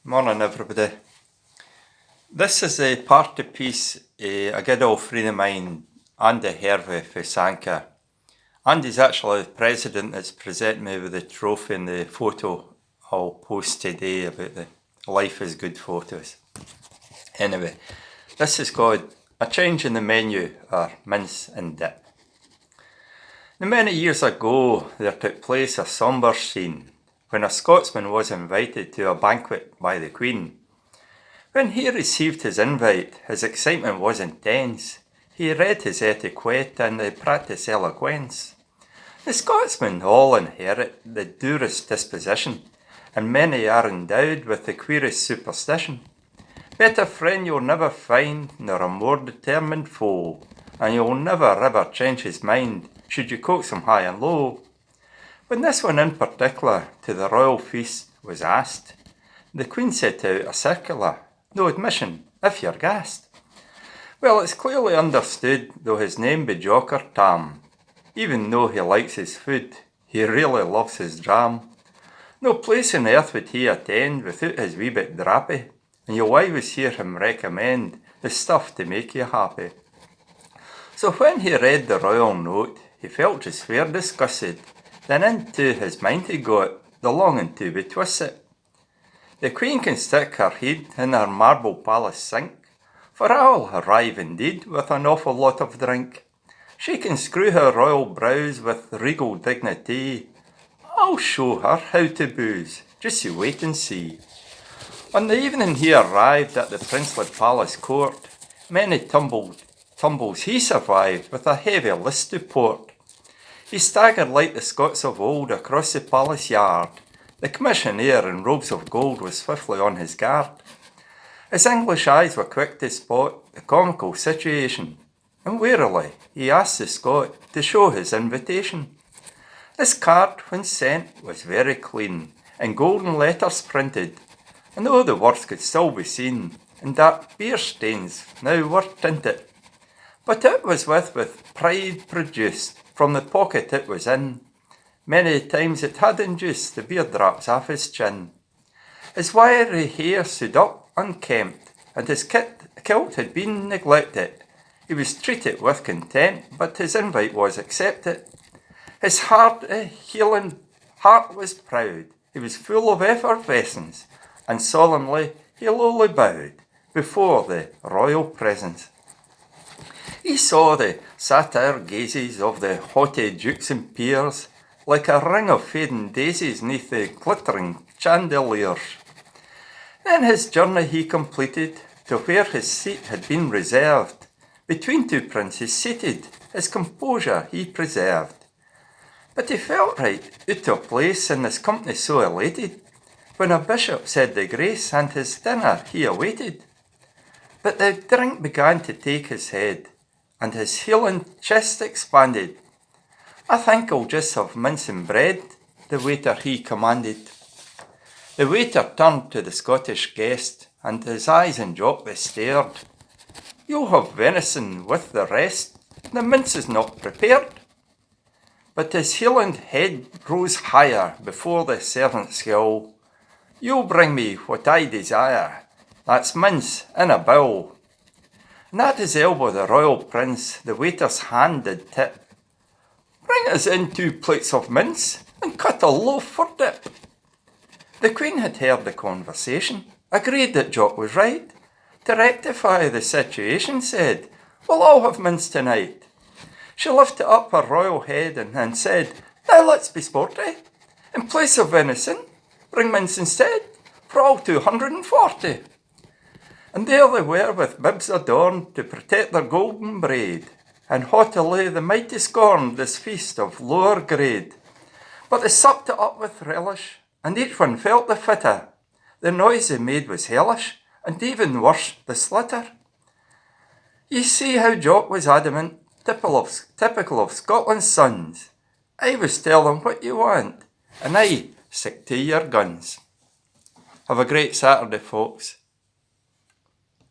Morning everybody. This is a party piece a good old friend of mine, Andy Hervey for Sanka. Andy's actually the president that's presenting me with the trophy and the photo I'll post today about the Life is Good photos. Anyway, this is called A Change in the Menu, or Mince and Dip. Now, many years ago there took place a sombre scene when a Scotsman was invited to a banquet by the Queen. When he received his invite, his excitement was intense. He read his etiquette and the practice eloquence. The Scotsmen all inherit the durest disposition, and many are endowed with the queerest superstition. Better friend you'll never find, nor a more determined foe, and you'll never ever change his mind, should you coax him high and low. When this one in particular to the royal feast was asked, the Queen set out a circular, no admission, if you're gassed. Well, it's clearly understood, though his name be Jock or Tam, even though he likes his food, he really loves his dram. No place on earth would he attend without his wee bit drappy, and you'll always hear him recommend the stuff to make you happy. So when he read the royal note, he felt just fair disgusted. Then into his mind he got the longing to be twisted. The Queen can stick her head in her marble palace sink, for I'll arrive indeed with an awful lot of drink. She can screw her royal brows with regal dignity. I'll show her how to booze, just you wait and see. On the evening he arrived at the princely palace court, many tumbles he survived with a heavy list to port. He staggered like the Scots of old across the palace yard. The commissionaire in robes of gold was swiftly on his guard. His English eyes were quick to spot the comical situation, and warily he asked the Scot to show his invitation. This card, when sent, was very clean, in golden letters printed, and though the words could still be seen, and dark beer stains now were tinted. But it was with pride produced, from the pocket it was in. Many times it had induced the beer drops off his chin. His wiry hair stood up unkempt, and his kilt had been neglected. He was treated with contempt, but his invite was accepted. His healing heart was proud. He was full of effervescence, and solemnly he lowly bowed before the royal presence. He saw the satyr gazes of the haughty dukes and peers, like a ring of fading daisies neath the glittering chandeliers. Then his journey he completed to where his seat had been reserved. Between two princes seated, his composure he preserved. But he felt right out of place in this company so elated, when a bishop said the grace and his dinner he awaited. But the drink began to take his head, and his healing chest expanded. I think I'll just have mince and bread, the waiter he commanded. The waiter turned to the Scottish guest, and his eyes in Jock they stared. You'll have venison with the rest, the mince is not prepared. But his healing head rose higher before the servant's skill. You'll bring me what I desire, that's mince in a bowl. And at his elbow the royal prince the waiter's hand did tip. Bring us in 2 plates of mince, and cut a loaf for dip. The Queen had heard the conversation, agreed that Jock was right. To rectify the situation said, well, I'll have mince tonight. She lifted up her royal head and said, now let's be sporty. In place of venison, bring mince instead, for all 240. And there they were with bibs adorned to protect their golden braid, and haughtily the mighty scorned this feast of lower grade. But they supped it up with relish, and each one felt the fitter. The noise they made was hellish, and even worse the slitter. Ye see how Jock was adamant, typical of Scotland's sons. I was telling what you want, and I stick to your guns. Have a great Saturday, folks.